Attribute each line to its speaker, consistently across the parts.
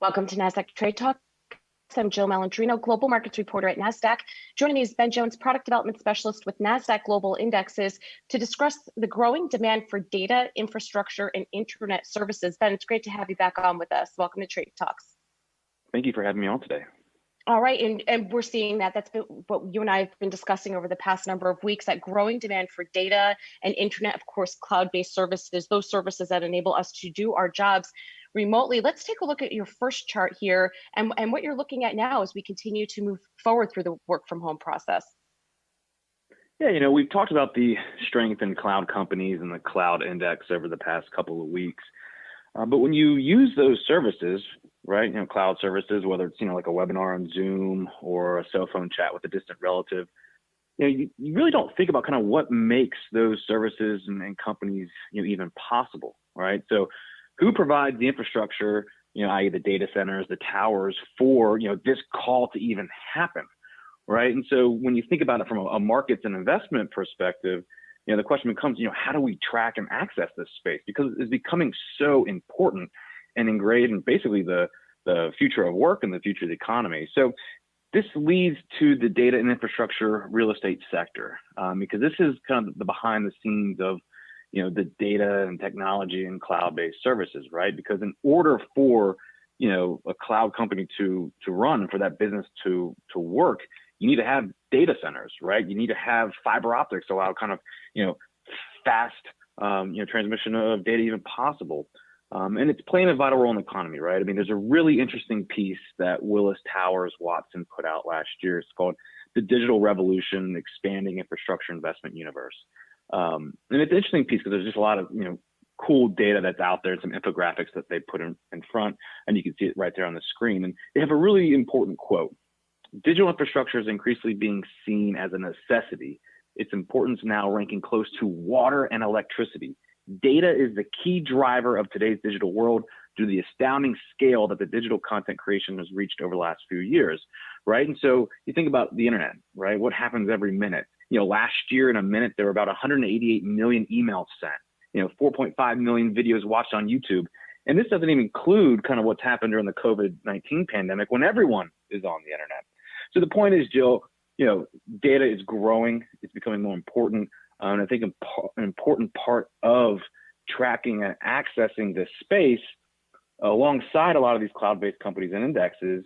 Speaker 1: Welcome to Nasdaq Trade Talk. I'm Jill Malandrino, Global Markets Reporter at Nasdaq. Joining me is Ben Jones, Product Development Specialist with Nasdaq Global Indexes, to discuss the growing demand for data, infrastructure, and internet services. Ben, it's great to have you back on with us. Welcome to Trade Talks.
Speaker 2: Thank you for having me on today.
Speaker 1: All right, and we're seeing that's been what you and I have been discussing over the past number of weeks, that growing demand for data and internet, of course, cloud-based services, those services that enable us to do our jobs remotely. Let's take a look at your first chart here and what you're looking at now as we continue to move forward through the work from home process.
Speaker 2: Yeah, we've talked about the strength in cloud companies and the cloud index over the past couple of weeks. But when you use those services, right, cloud services, whether it's, like a webinar on Zoom or a cell phone chat with a distant relative, you really don't think about kind of what makes those services and companies, even possible, right? So who provides the infrastructure, i.e. the data centers, the towers for, this call to even happen, right? And so when you think about it from a markets and investment perspective, the question becomes, how do we track and access this space? Because it's becoming so important and engraved in basically the future of work and the future of the economy. So this leads to the data and infrastructure real estate sector, because this is kind of the behind the scenes of, the data and technology and cloud-based services, right? Because in order for, a cloud company to run, for that business to work, you need to have data centers, right? You need to have fiber optics to allow kind of, fast, transmission of data even possible. And it's playing a vital role in the economy, right? I mean, there's a really interesting piece that Willis Towers Watson put out last year. It's called The Digital Revolution, Expanding Infrastructure Investment Universe. And it's an interesting piece because there's just a lot of, cool data that's out there, some infographics that they put in front, and you can see it right there on the screen. And they have a really important quote. Digital infrastructure is increasingly being seen as a necessity. Its importance now ranking close to water and electricity. Data is the key driver of today's digital world due to the astounding scale that the digital content creation has reached over the last few years, right? And so you think about the internet, right? What happens every minute? Last year in a minute, there were about 188 million emails sent, 4.5 million videos watched on YouTube. And this doesn't even include kind of what's happened during the COVID-19 pandemic when everyone is on the internet. So the point is, Jill, data is growing. It's becoming more important. And I think an important part of tracking and accessing this space alongside a lot of these cloud-based companies and indexes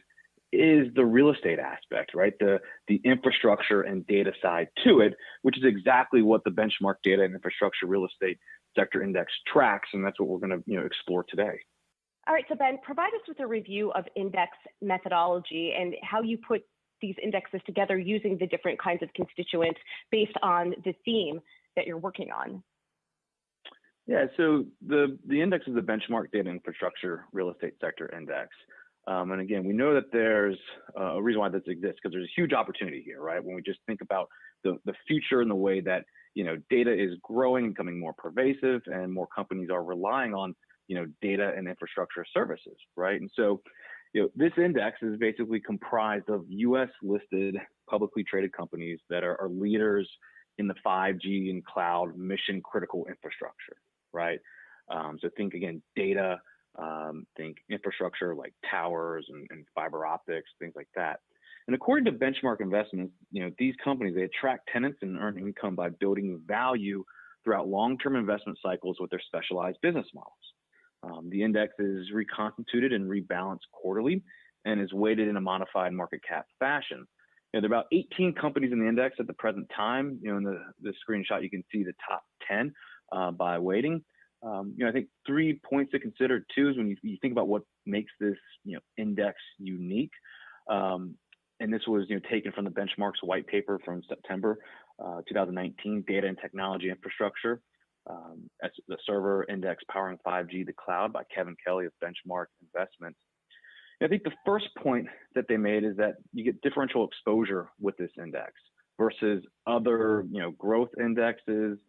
Speaker 2: is the real estate aspect, right? The infrastructure and data side to it, which is exactly what the benchmark data and infrastructure real estate sector index tracks. And that's what we're going to explore today.
Speaker 1: All right, so Ben, provide us with a review of index methodology and how you put these indexes together using the different kinds of constituents based on the theme that you're working on.
Speaker 2: Yeah, so the index is the benchmark data infrastructure real estate sector index. And again, we know that there's a reason why this exists, because there's a huge opportunity here, right? When we just think about the future and the way that, data is growing, becoming more pervasive, and more companies are relying on, data and infrastructure services, right? And so, this index is basically comprised of U.S. listed publicly traded companies that are leaders in the 5G and cloud mission critical infrastructure, right? So think again, data, think infrastructure like towers and fiber optics, things like that. And according to benchmark investments, these companies, they attract tenants and earn income by building value throughout long-term investment cycles with their specialized business models. The index is reconstituted and rebalanced quarterly and is weighted in a modified market cap fashion. There are about 18 companies in the index at the present time. In the screenshot, you can see the top 10 by weighting. I think 3 points to consider too is when you think about what makes this index unique. And this was taken from the benchmarks white paper from September 2019, Data and Technology Infrastructure. That's the server index powering 5G, the cloud, by Kevin Kelly of Benchmark Investments. And I think the first point that they made is that you get differential exposure with this index versus other growth indexes,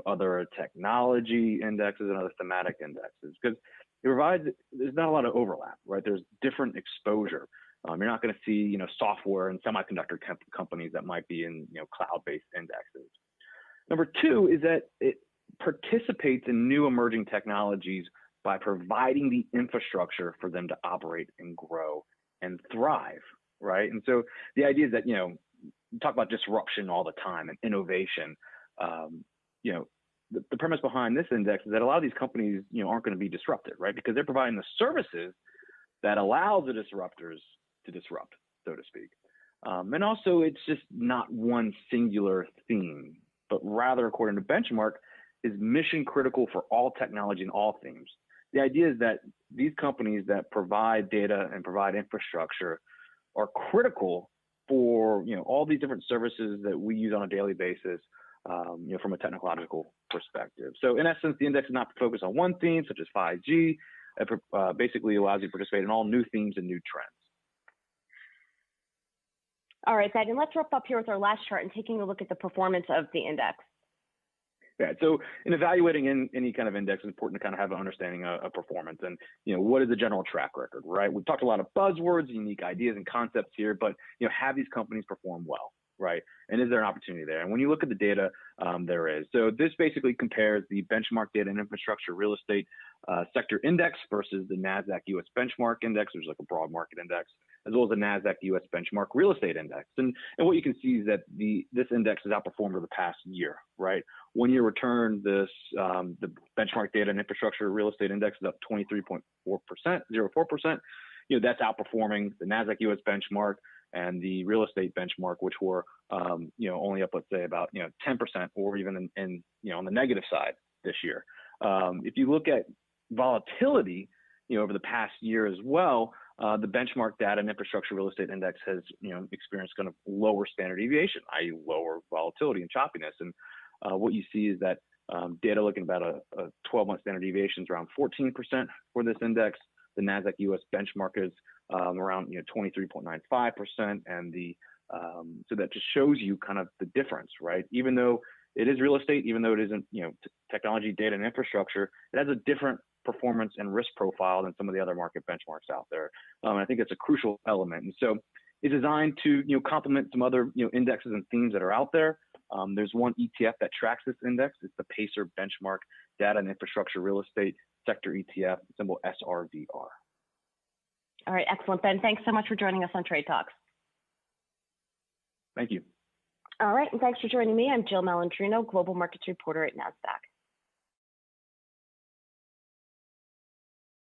Speaker 2: other technology indexes and other thematic indexes, because there's not a lot of overlap, right? There's different exposure. You're not going to see software and semiconductor companies that might be in cloud-based indexes. Number two is that it participates in new emerging technologies by providing the infrastructure for them to operate and grow and thrive, right? And so the idea is that, you know, we talk about disruption all the time and innovation. You know, the premise behind this index is that a lot of these companies, you know, aren't going to be disrupted, right? Because they're providing the services that allow the disruptors to disrupt, so to speak. And also, it's just not one singular theme, but rather, according to Benchmark, is mission critical for all technology and all themes. The idea is that these companies that provide data and provide infrastructure are critical for, you know, all these different services that we use on a daily basis, you know, from a technological perspective. So in essence, the index is not focused on one theme, such as 5G. It basically allows you to participate in all new themes and new trends.
Speaker 1: All right, Ben, and let's wrap up here with our last chart and taking a look at the performance of the index.
Speaker 2: Yeah, so in evaluating any kind of index, it's important to kind of have an understanding of performance and, you know, what is the general track record, right? We've talked a lot of buzzwords, unique ideas and concepts here, but, you know, have these companies perform well, right? And is there an opportunity there? And when you look at the data, there is. So this basically compares the benchmark data and infrastructure real estate sector index versus the Nasdaq US benchmark index, which is like a broad market index, as well as the Nasdaq US benchmark real estate index. And what you can see is that this index has outperformed over the past year, right? 1 year return, this the benchmark data and infrastructure real estate index is up 23.4%, 0.4%. You know, that's outperforming the Nasdaq US benchmark and the real estate benchmark, which were you know, only up, let's say, about, you know, 10% or even in you know, on the negative side this year. If you look at volatility, you know, over the past year as well, the benchmark data and infrastructure real estate index has, you know, experienced kind of lower standard deviation, i.e. lower volatility and choppiness. And what you see is that data looking about a 12-month standard deviation is around 14% for this index. The Nasdaq US benchmark is around, you know, 23.95%, and the so that just shows you kind of the difference, right? Even though it is real estate, even though it isn't, you know, technology, data, and infrastructure, it has a different performance and risk profile than some of the other market benchmarks out there. And I think it's a crucial element. And so it's designed to, you know, complement some other, you know, indexes and themes that are out there. There's one ETF that tracks this index. It's the Pacer Benchmark Data and Infrastructure Real Estate Sector ETF, symbol SRVR.
Speaker 1: All right, excellent, Ben. Thanks so much for joining us on Trade Talks.
Speaker 2: Thank you.
Speaker 1: All right, and thanks for joining me. I'm Jill Malandrino, Global Markets Reporter at Nasdaq.